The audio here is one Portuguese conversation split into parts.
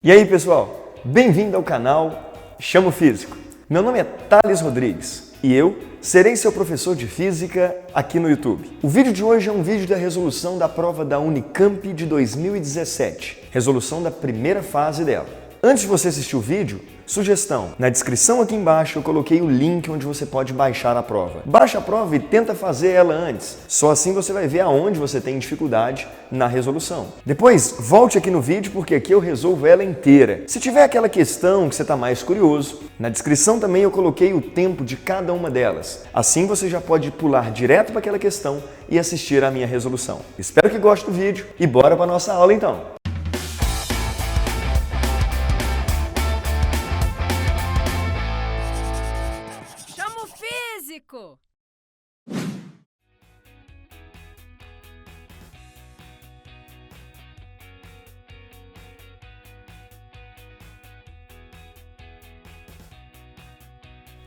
E aí pessoal, bem-vindo ao canal Chamo Físico. Meu nome é Thales Rodrigues e eu serei seu professor de Física aqui no YouTube. O vídeo de hoje é um vídeo da resolução da prova da Unicamp de 2017, resolução da primeira fase dela. Antes de você assistir o vídeo, sugestão, na descrição aqui embaixo eu coloquei o link onde você pode baixar a prova. Baixa a prova e tenta fazer ela antes, só assim você vai ver aonde você tem dificuldade na resolução. Depois, volte aqui no vídeo porque aqui eu resolvo ela inteira. Se tiver aquela questão que você está mais curioso, na descrição também eu coloquei o tempo de cada uma delas. Assim você já pode pular direto para aquela questão e assistir a minha resolução. Espero que goste do vídeo e bora para a nossa aula então! Físico!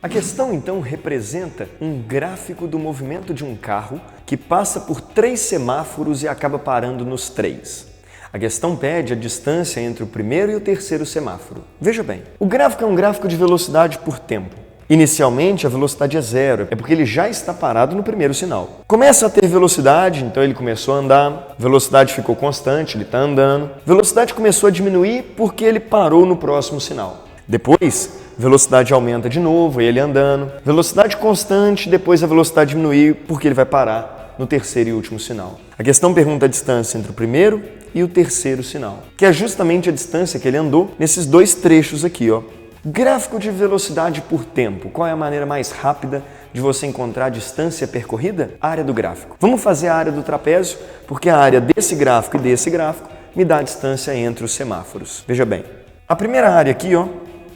A questão então representa um gráfico do movimento de um carro que passa por 3 semáforos e acaba parando nos 3. A questão pede a distância entre o primeiro e o terceiro semáforo. Veja bem, o gráfico é um gráfico de velocidade por tempo. Inicialmente a velocidade é 0, é porque ele já está parado no primeiro sinal. Começa a ter velocidade, então ele começou a andar, velocidade ficou constante, ele está andando. Velocidade começou a diminuir porque ele parou no próximo sinal. Depois, velocidade aumenta de novo, ele andando. Velocidade constante, depois a velocidade diminui porque ele vai parar no terceiro e último sinal. A questão pergunta a distância entre o primeiro e o terceiro sinal, que é justamente a distância que ele andou nesses 2 trechos aqui, ó. Gráfico de velocidade por tempo. Qual é a maneira mais rápida de você encontrar a distância percorrida? A área do gráfico. Vamos fazer a área do trapézio, porque a área desse gráfico e desse gráfico me dá a distância entre os semáforos. Veja bem, a primeira área aqui, ó,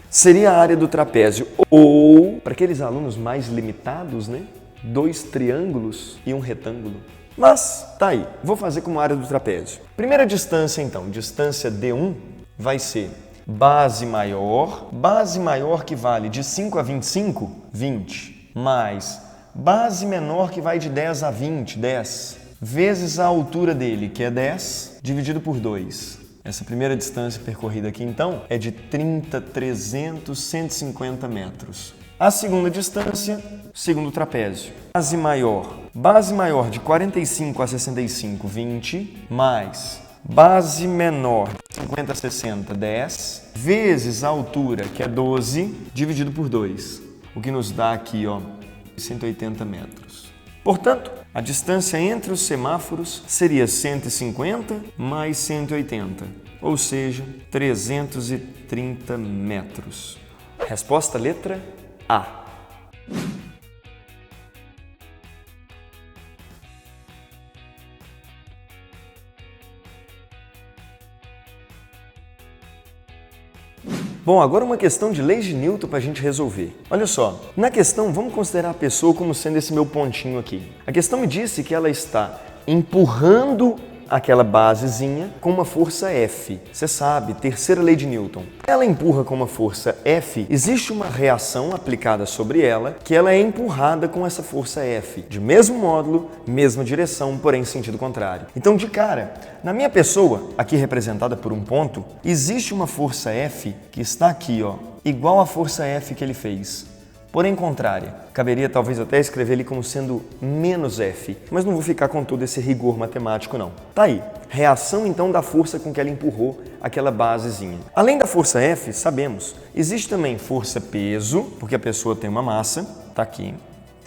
seria a área do trapézio, ou, para aqueles alunos mais limitados, né, 2 triângulos e um retângulo. Mas, tá aí, vou fazer como área do trapézio. Primeira distância, então, distância D1 vai ser base maior que vale de 5 a 25, 20, mais base menor que vai de 10 a 20, 10, vezes a altura dele, que é 10, dividido por 2. Essa primeira distância percorrida aqui, então, é de 30, 300, 150 metros. A segunda distância, segundo trapézio. Base maior de 45 a 65, 20, mais base menor de 50 a 60, 10, vezes a altura, que é 12, dividido por 2, o que nos dá aqui, ó, 180 metros. Portanto, a distância entre os semáforos seria 150 mais 180, ou seja, 330 metros. Resposta letra A. Bom, agora uma questão de leis de Newton para a gente resolver. Olha só, na questão vamos considerar a pessoa como sendo esse meu pontinho aqui. A questão me disse que ela está empurrando aquela basezinha com uma força F. Você sabe, terceira lei de Newton. Ela empurra com uma força F, existe uma reação aplicada sobre ela que ela é empurrada com essa força F, de mesmo módulo, mesma direção, porém sentido contrário. Então, de cara, na minha pessoa, aqui representada por um ponto, existe uma força F que está aqui, ó, igual à força F que ele fez, porém contrária. Caberia talvez até escrever ele como sendo menos F, mas não vou ficar com todo esse rigor matemático não. Tá aí, reação então da força com que ela empurrou aquela basezinha. Além da força F, sabemos, existe também força peso, porque a pessoa tem uma massa, tá aqui.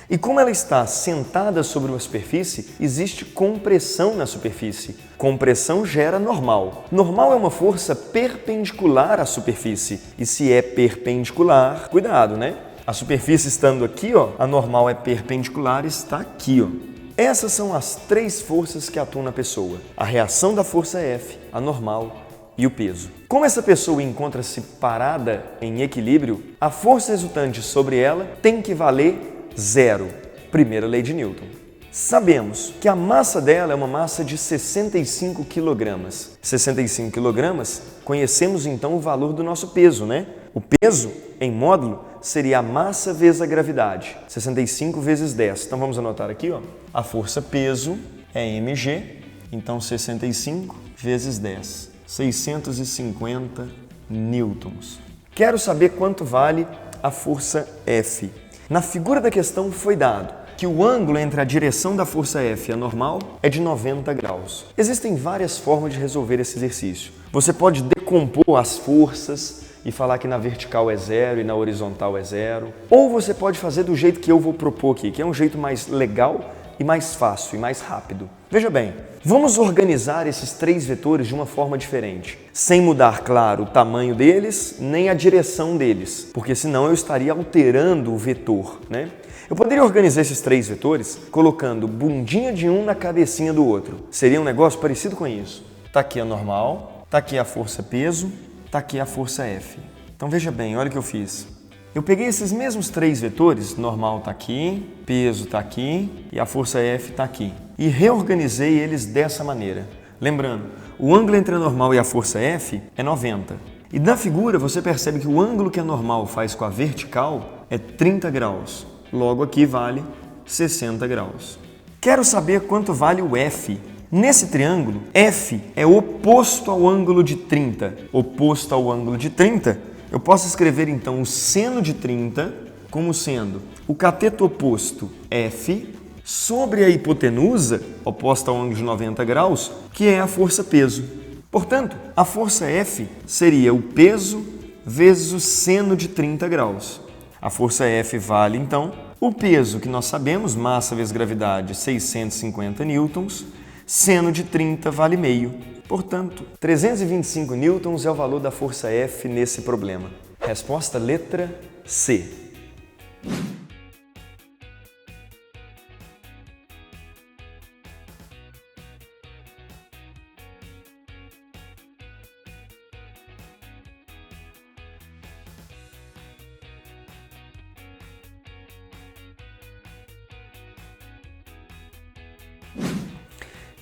E como ela está sentada sobre uma superfície, existe compressão na superfície. Compressão gera normal. Normal é uma força perpendicular à superfície. E se é perpendicular, cuidado, né? A superfície estando aqui, ó, a normal é perpendicular, está aqui, ó. Essas são as 3 forças que atuam na pessoa. A reação da força F, a normal e o peso. Como essa pessoa encontra-se parada em equilíbrio, a força resultante sobre ela tem que valer 0. Primeira lei de Newton. Sabemos que a massa dela é uma massa de 65 kg. 65 kg, conhecemos então o valor do nosso peso, né? O peso, em módulo, seria a massa vezes a gravidade, 65 vezes 10. Então vamos anotar aqui, ó. A força peso é mg, então 65 vezes 10, 650 newtons. Quero saber quanto vale a força F. Na figura da questão foi dado que o ângulo entre a direção da força F e a normal é de 90 graus. Existem várias formas de resolver esse exercício. Você pode decompor as forças e falar que na vertical é 0 e na horizontal é 0. Ou você pode fazer do jeito que eu vou propor aqui, que é um jeito mais legal e mais fácil e mais rápido. Veja bem, vamos organizar esses três vetores de uma forma diferente, sem mudar, claro, o tamanho deles, nem a direção deles, porque senão eu estaria alterando o vetor, né? Eu poderia organizar esses três vetores colocando bundinha de um na cabecinha do outro. Seria um negócio parecido com isso. Tá aqui a normal, tá aqui a força peso, tá aqui a força F. Então veja bem, olha o que eu fiz. Eu peguei esses mesmos três vetores, normal está aqui, peso está aqui e a força F está aqui, e reorganizei eles dessa maneira. Lembrando, o ângulo entre a normal e a força F é 90. E da figura você percebe que o ângulo que a normal faz com a vertical é 30 graus. Logo aqui vale 60 graus. Quero saber quanto vale o F. Nesse triângulo, F é oposto ao ângulo de 30. Oposto ao ângulo de 30, eu posso escrever então o seno de 30 como sendo o cateto oposto F sobre a hipotenusa, oposta ao ângulo de 90 graus, que é a força peso. Portanto, a força F seria o peso vezes o seno de 30 graus. A força F vale então o peso que nós sabemos, massa vezes gravidade, 650 newtons, seno de 30 vale meio. Portanto, 325 newtons é o valor da força F nesse problema. Resposta letra C.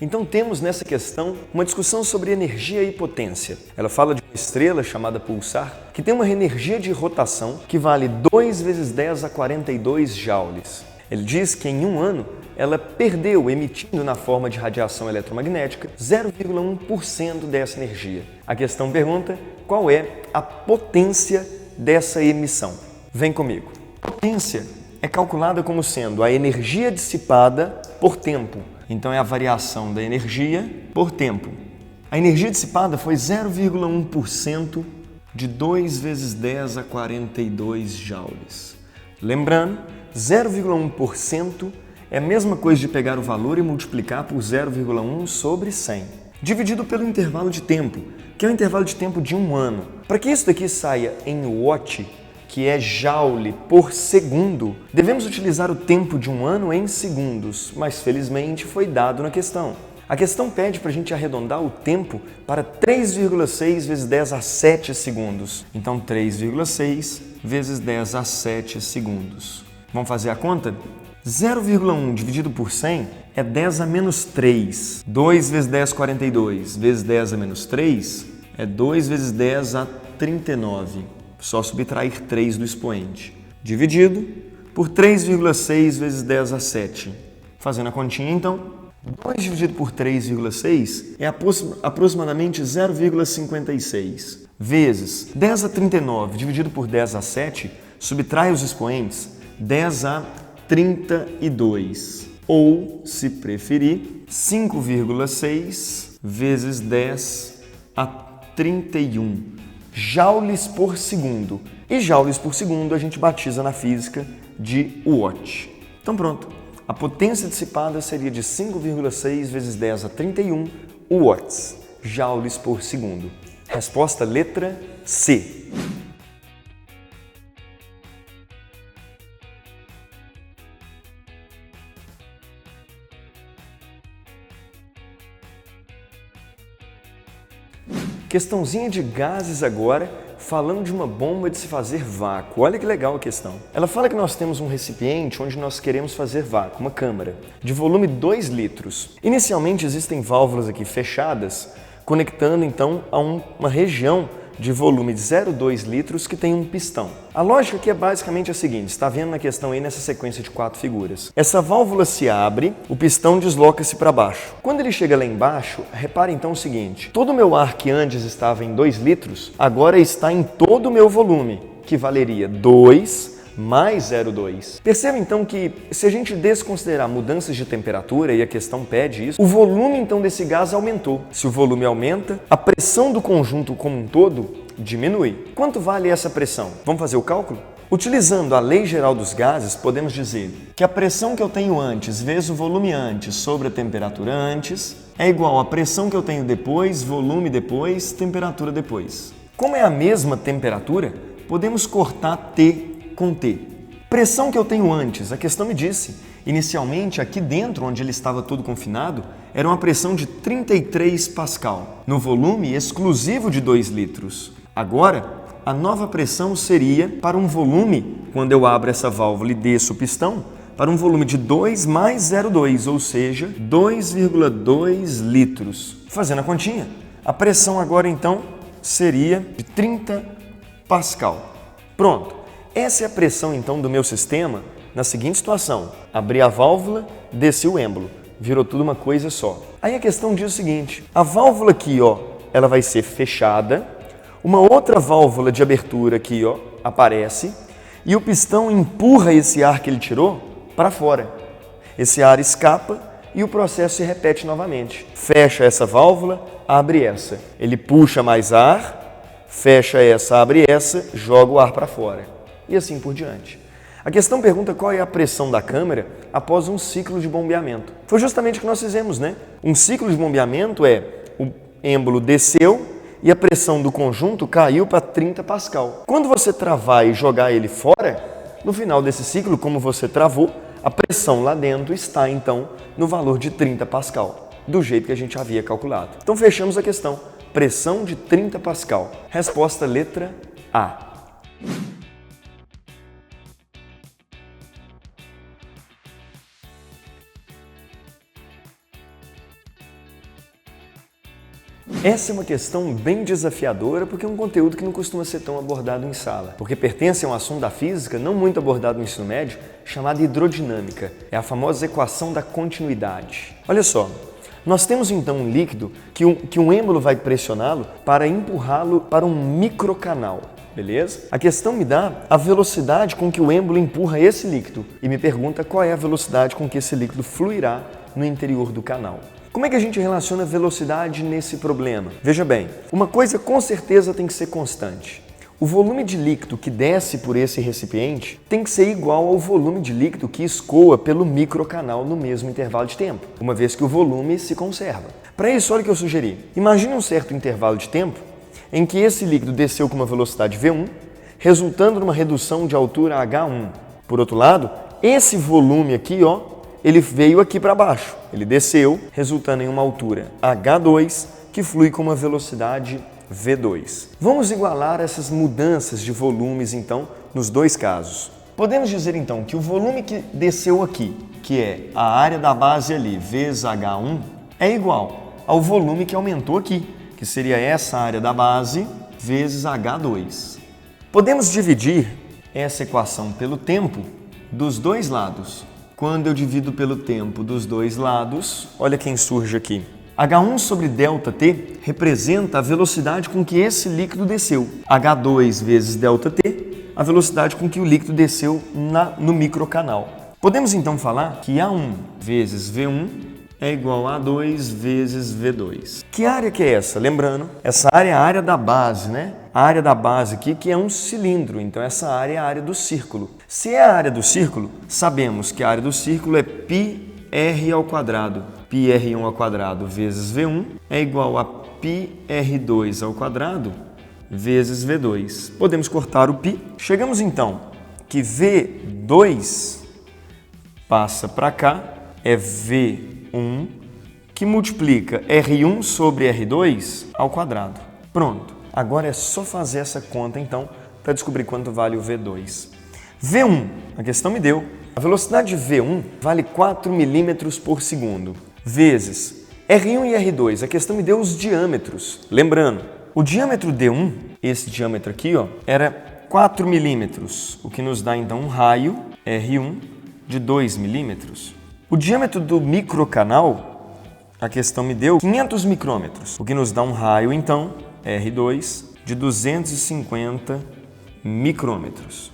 Então temos nessa questão uma discussão sobre energia e potência. Ela fala de uma estrela chamada pulsar que tem uma energia de rotação que vale 2 vezes 10 a 42 joules. Ele diz que em um ano ela perdeu, emitindo na forma de radiação eletromagnética, 0,1% dessa energia. A questão pergunta qual é a potência dessa emissão. Vem comigo. Potência é calculada como sendo a energia dissipada por tempo. Então é a variação da energia por tempo. A energia dissipada foi 0,1% de 2 vezes 10 a 42 joules. Lembrando, 0,1% é a mesma coisa de pegar o valor e multiplicar por 0,1 sobre 100, dividido pelo intervalo de tempo, que é o intervalo de tempo de um ano. Para que isso daqui saia em watt, que é joule por segundo, devemos utilizar o tempo de um ano em segundos, mas felizmente foi dado na questão. A questão pede para a gente arredondar o tempo para 3,6 vezes 10 a 7 segundos. Então 3,6 vezes 10 a 7 segundos. Vamos fazer a conta? 0,1 dividido por 100 é 10 a menos 3. 2 vezes 10, 42, vezes 10 a menos 3 é 2 vezes 10 a 39. Só subtrair 3 do expoente. Dividido por 3,6 vezes 10 a 7. Fazendo a continha, então, 2 dividido por 3,6 é aproximadamente 0,56. Vezes 10 a 39 dividido por 10 a 7, subtrai os expoentes, 10 a 32. Ou, se preferir, 5,6 vezes 10 a 31. Joules por segundo. E joules por segundo a gente batiza na física de watt. Então pronto, a potência dissipada seria de 5,6 vezes 10 a 31 watts, joules por segundo. Resposta letra C. Questãozinha de gases agora, falando de uma bomba de se fazer vácuo. Olha que legal a questão. Ela fala que nós temos um recipiente onde nós queremos fazer vácuo, uma câmara, de volume 2 litros. Inicialmente existem válvulas aqui fechadas, conectando então a uma região de volume de 0,2 litros que tem um pistão. A lógica aqui é basicamente a seguinte, está vendo na questão aí nessa sequência de 4 figuras. Essa válvula se abre, o pistão desloca-se para baixo. Quando ele chega lá embaixo, repare então o seguinte, todo o meu ar que antes estava em 2 litros, agora está em todo o meu volume, que valeria 2 mais 0,2. Perceba então que se a gente desconsiderar mudanças de temperatura, e a questão pede isso, o volume então desse gás aumentou. Se o volume aumenta, a pressão do conjunto como um todo diminui. Quanto vale essa pressão? Vamos fazer o cálculo? Utilizando a lei geral dos gases, podemos dizer que a pressão que eu tenho antes vezes o volume antes sobre a temperatura antes é igual à pressão que eu tenho depois, volume depois, temperatura depois. Como é a mesma temperatura, podemos cortar T com T. Pressão que eu tenho antes, a questão me disse, inicialmente aqui dentro, onde ele estava todo confinado, era uma pressão de 33 Pascal, no volume exclusivo de 2 litros. Agora, a nova pressão seria para um volume, quando eu abro essa válvula e desço o pistão, para um volume de 2 mais 0,2, ou seja, 2,2 litros. Fazendo a continha, a pressão agora então seria de 30 Pascal. Pronto. Essa é a pressão, então, do meu sistema na seguinte situação. Abri a válvula, desci o êmbolo. Virou tudo uma coisa só. Aí a questão diz o seguinte. A válvula aqui, ó, ela vai ser fechada. Uma outra válvula de abertura aqui, ó, aparece. E o pistão empurra esse ar que ele tirou para fora. Esse ar escapa e o processo se repete novamente. Fecha essa válvula, abre essa. Ele puxa mais ar, fecha essa, abre essa, joga o ar para fora. E assim por diante. A questão pergunta qual é a pressão da câmara após um ciclo de bombeamento. Foi justamente o que nós fizemos, né? Um ciclo de bombeamento é o êmbolo desceu e a pressão do conjunto caiu para 30 Pascal. Quando você travar e jogar ele fora, no final desse ciclo, como você travou, a pressão lá dentro está então no valor de 30 Pascal, do jeito que a gente havia calculado. Então fechamos a questão. Pressão de 30 Pascal. Resposta letra A. Essa é uma questão bem desafiadora porque é um conteúdo que não costuma ser tão abordado em sala, porque pertence a um assunto da física não muito abordado no ensino médio, chamado hidrodinâmica. É a famosa equação da continuidade. Olha só, nós temos então um líquido que um êmbolo vai pressioná-lo para empurrá-lo para um microcanal. Beleza? A questão me dá a velocidade com que o êmbolo empurra esse líquido e me pergunta qual é a velocidade com que esse líquido fluirá no interior do canal. Como é que a gente relaciona velocidade nesse problema? Veja bem, uma coisa com certeza tem que ser constante. O volume de líquido que desce por esse recipiente tem que ser igual ao volume de líquido que escoa pelo microcanal no mesmo intervalo de tempo, uma vez que o volume se conserva. Para isso, olha o que eu sugeri. Imagine um certo intervalo de tempo em que esse líquido desceu com uma velocidade V1, resultando numa redução de altura H1. Por outro lado, esse volume aqui, ó, ele veio aqui para baixo. Ele desceu, resultando em uma altura H2, que flui com uma velocidade V2. Vamos igualar essas mudanças de volumes, então, nos dois casos. Podemos dizer, então, que o volume que desceu aqui, que é a área da base ali, vezes H1, é igual ao volume que aumentou aqui, que seria essa área da base vezes H2. Podemos dividir essa equação pelo tempo dos dois lados. Quando eu divido pelo tempo dos dois lados, olha quem surge aqui. H1 sobre ΔT representa a velocidade com que esse líquido desceu. H2 vezes ΔT, a velocidade com que o líquido desceu no microcanal. Podemos então falar que A1 vezes V1 é igual a A2 vezes V2. Que área que é essa? Lembrando, essa área é a área da base, né? A área da base aqui que é um cilindro, então essa área é a área do círculo. Se é a área do círculo, sabemos que a área do círculo é πr ao quadrado. πr1 ao quadrado vezes V1 é igual a πr2 ao quadrado vezes V2. Podemos cortar o π. Chegamos então que V2 passa para cá, é V1, que multiplica R1 sobre R2 ao quadrado. Pronto. Agora é só fazer essa conta, então, para descobrir quanto vale o V2. V1, a questão me deu. A velocidade de V1 vale 4 milímetros por segundo, vezes R1 e R2. A questão me deu os diâmetros. Lembrando, o diâmetro D1 esse diâmetro aqui, ó, era 4 milímetros, o que nos dá então um raio R1 de 2 milímetros. O diâmetro do microcanal, a questão me deu 500 micrômetros, o que nos dá um raio então R2 de 250 micrômetros.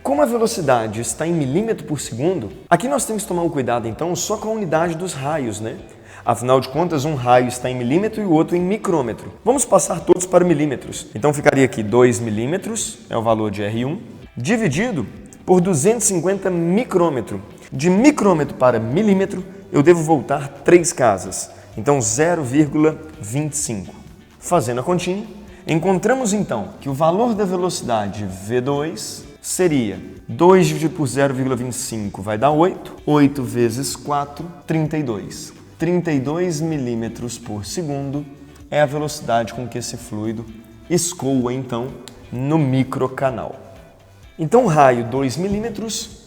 Como a velocidade está em milímetro por segundo, aqui nós temos que tomar um cuidado então só com a unidade dos raios, né? Afinal de contas, um raio está em milímetro e o outro em micrômetro. Vamos passar todos para milímetros. Então ficaria aqui 2 milímetros, é o valor de R1, dividido por 250 micrômetro. De micrômetro para milímetro, eu devo voltar 3 casas. Então 0,25. Fazendo a continha, encontramos então que o valor da velocidade V2 seria 2 dividido por 0,25 vai dar 8. 8 vezes 4, 32. 32 milímetros por segundo é a velocidade com que esse fluido escoa, então, no microcanal. Então, raio 2 milímetros,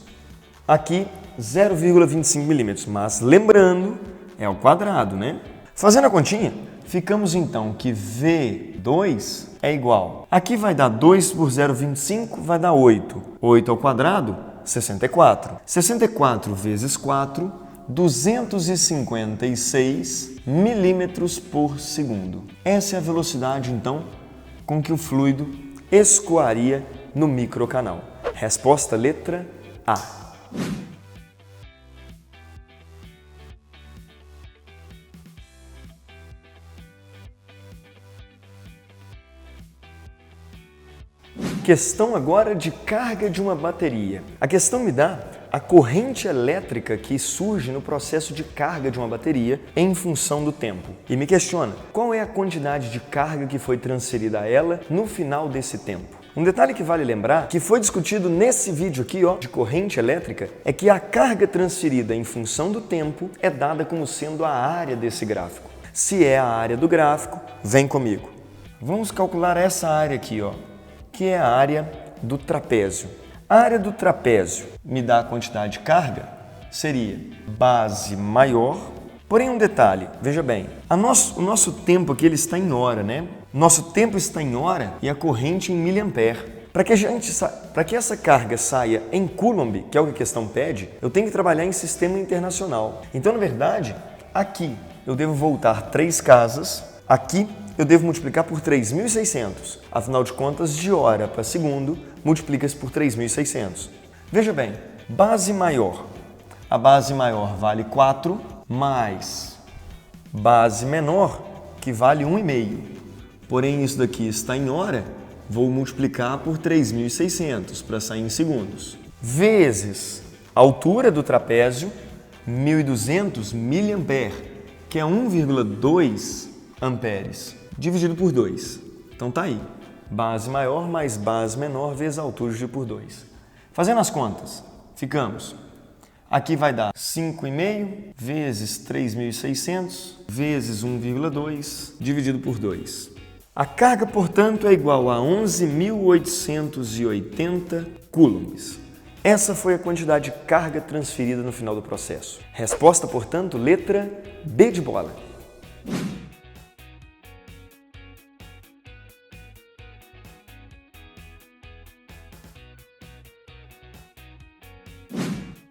aqui 0,25 milímetros, mas lembrando, é ao quadrado, né? Fazendo a continha, ficamos então que V2 é igual. Aqui vai dar 2 por 0,25, vai dar 8. 8 ao quadrado, 64. 64 vezes 4, 256 milímetros por segundo. Essa é a velocidade, então, com que o fluido escoaria no microcanal. Resposta letra A. Questão agora de carga de uma bateria. A questão me dá a corrente elétrica que surge no processo de carga de uma bateria em função do tempo. E me questiona, qual é a quantidade de carga que foi transferida a ela no final desse tempo? Um detalhe que vale lembrar, que foi discutido nesse vídeo aqui, ó, de corrente elétrica, é que a carga transferida em função do tempo é dada como sendo a área desse gráfico. Se é a área do gráfico, vem comigo. Vamos calcular essa área aqui, ó, que é a área do trapézio. A área do trapézio me dá a quantidade de carga, seria base maior, porém um detalhe, veja bem, o nosso tempo aqui ele está em hora, né? Nosso tempo está em hora e a corrente em miliampere. Para que essa carga saia em Coulomb, que é o que a questão pede, eu tenho que trabalhar em sistema internacional. Então, na verdade, aqui eu devo voltar 3 casas, aqui eu devo multiplicar por 3.600. Afinal de contas, de hora para segundo, multiplica-se por 3.600. Veja bem, base maior. A base maior vale 4, mais base menor, que vale 1,5. Porém, isso daqui está em hora, vou multiplicar por 3.600 para sair em segundos. Vezes a altura do trapézio, 1.200 miliampere, que é 1,2 amperes, dividido por 2. Então tá aí, base maior mais base menor vezes a altura dividido por 2. Fazendo as contas, ficamos. Aqui vai dar 5,5 vezes 3.600 vezes 1,2 dividido por 2. A carga, portanto, é igual a 11.880 coulombs. Essa foi a quantidade de carga transferida no final do processo. Resposta, portanto, letra B de bola.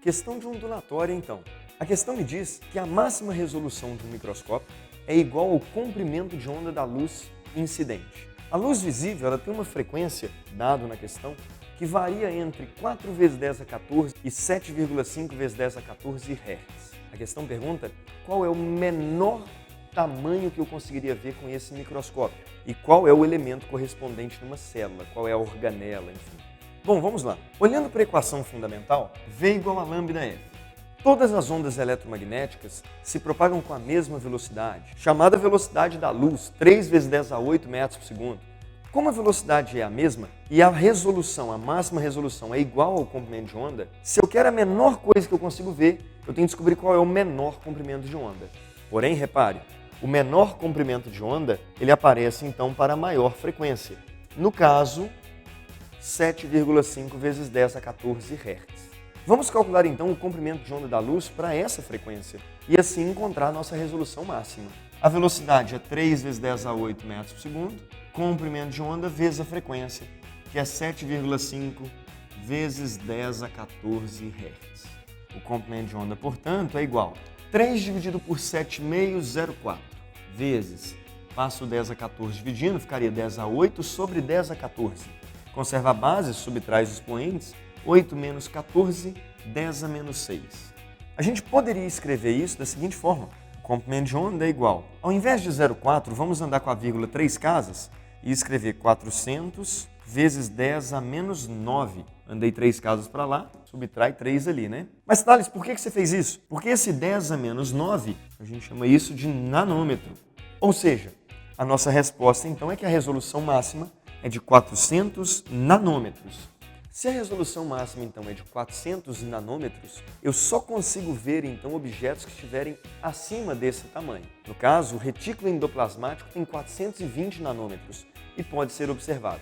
Questão de ondulatória, então. A questão me diz que a máxima resolução de um microscópio é igual ao comprimento de onda da luz incidente. A luz visível ela tem uma frequência, dado na questão, que varia entre 4 vezes 10 a 14 e 7,5 vezes 10 a 14 Hz. A questão pergunta qual é o menor tamanho que eu conseguiria ver com esse microscópio e qual é o elemento correspondente numa célula, qual é a organela, enfim. Bom, vamos lá. Olhando para a equação fundamental, V igual a lambda F. Todas as ondas eletromagnéticas se propagam com a mesma velocidade, chamada velocidade da luz, 3 vezes 10 a 8 metros por segundo. Como a velocidade é a mesma e a resolução, a máxima resolução é igual ao comprimento de onda, se eu quero a menor coisa que eu consigo ver, eu tenho que descobrir qual é o menor comprimento de onda. Porém, repare, o menor comprimento de onda, ele aparece então para a maior frequência. No caso, 7,5 vezes 10 a 14 Hz. Vamos calcular então o comprimento de onda da luz para essa frequência e assim encontrar a nossa resolução máxima. A velocidade é 3 vezes 10 a 8 metros por segundo comprimento de onda vezes a frequência, que é 7,5 vezes 10 a 14 Hz. O comprimento de onda, portanto, é igual a 3 dividido por 7,604 vezes, passo 10 a 14 dividindo, ficaria 10 a 8 sobre 10 a 14. Conserva a base, subtrai os expoentes, 8 menos 14, 10 a menos 6. A gente poderia escrever isso da seguinte forma: o comprimento de onda é igual, ao invés de 0,4, vamos andar com a vírgula 3 casas e escrever 400 vezes 10 a menos 9. Andei 3 casas para lá, subtrai 3 ali, né? Mas, Thales, por que você fez isso? Porque esse 10 a menos 9, a gente chama isso de nanômetro. Ou seja, a nossa resposta, então, é que a resolução máxima é de 400 nanômetros. Se a resolução máxima, então, é de 400 nanômetros, eu só consigo ver, então, objetos que estiverem acima desse tamanho. No caso, o retículo endoplasmático tem 420 nanômetros e pode ser observado.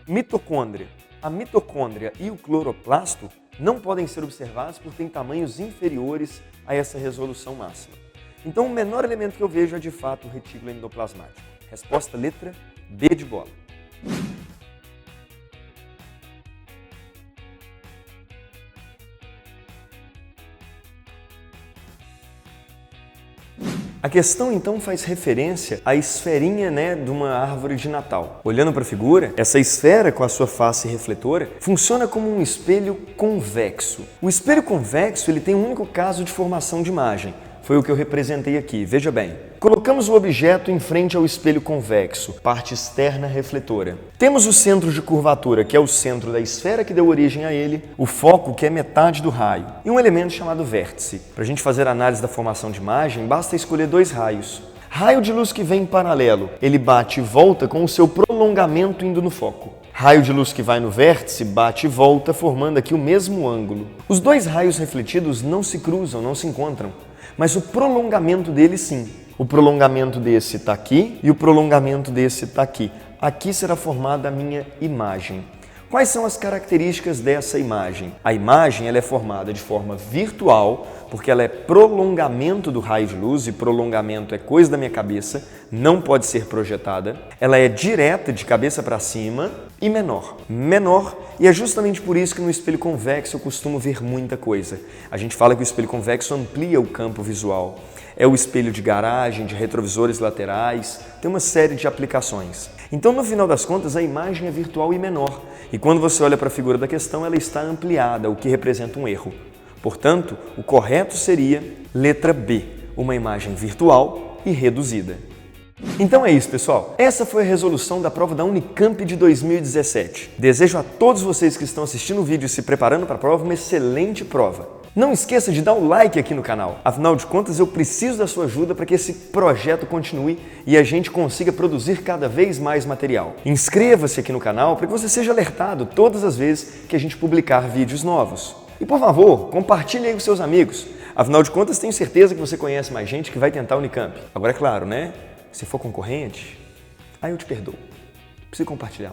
Mitocôndria. A mitocôndria e o cloroplasto não podem ser observados por terem tamanhos inferiores a essa resolução máxima. Então, o menor elemento que eu vejo é, de fato, o retículo endoplasmático. Resposta letra B de bola. A questão, então, faz referência à esferinha, de uma árvore de Natal. Olhando para a figura, essa esfera com a sua face refletora funciona como um espelho convexo. O espelho convexo ele tem um único caso de formação de imagem. Foi o que eu representei aqui, veja bem. Colocamos o objeto em frente ao espelho convexo, parte externa refletora. Temos o centro de curvatura, que é o centro da esfera que deu origem a ele, o foco, que é metade do raio, e um elemento chamado vértice. Para a gente fazer a análise da formação de imagem, basta escolher 2 raios. Raio de luz que vem em paralelo, ele bate e volta com o seu prolongamento indo no foco. Raio de luz que vai no vértice bate e volta, formando aqui o mesmo ângulo. Os 2 raios refletidos não se cruzam, não se encontram, mas o prolongamento deles sim. O prolongamento desse está aqui e o prolongamento desse está aqui. Aqui será formada a minha imagem. Quais são as características dessa imagem? A imagem ela é formada de forma virtual, porque ela é prolongamento do raio de luz, e prolongamento é coisa da minha cabeça, não pode ser projetada. Ela é direta, de cabeça para cima, e menor. Menor, e é justamente por isso que no espelho convexo eu costumo ver muita coisa. A gente fala que o espelho convexo amplia o campo visual. É o espelho de garagem, de retrovisores laterais, tem uma série de aplicações. Então, no final das contas, a imagem é virtual e menor. E quando você olha para a figura da questão, ela está ampliada, o que representa um erro. Portanto, o correto seria letra B, uma imagem virtual e reduzida. Então é isso, pessoal. Essa foi a resolução da prova da Unicamp de 2017. Desejo a todos vocês que estão assistindo o vídeo e se preparando para a prova uma excelente prova. Não esqueça de dar um like aqui no canal. Afinal de contas, eu preciso da sua ajuda para que esse projeto continue e a gente consiga produzir cada vez mais material. Inscreva-se aqui no canal para que você seja alertado todas as vezes que a gente publicar vídeos novos. E, por favor, compartilhe aí com seus amigos. Afinal de contas, tenho certeza que você conhece mais gente que vai tentar a Unicamp. Agora, é claro, Se for concorrente, aí eu te perdoo. Precisa compartilhar.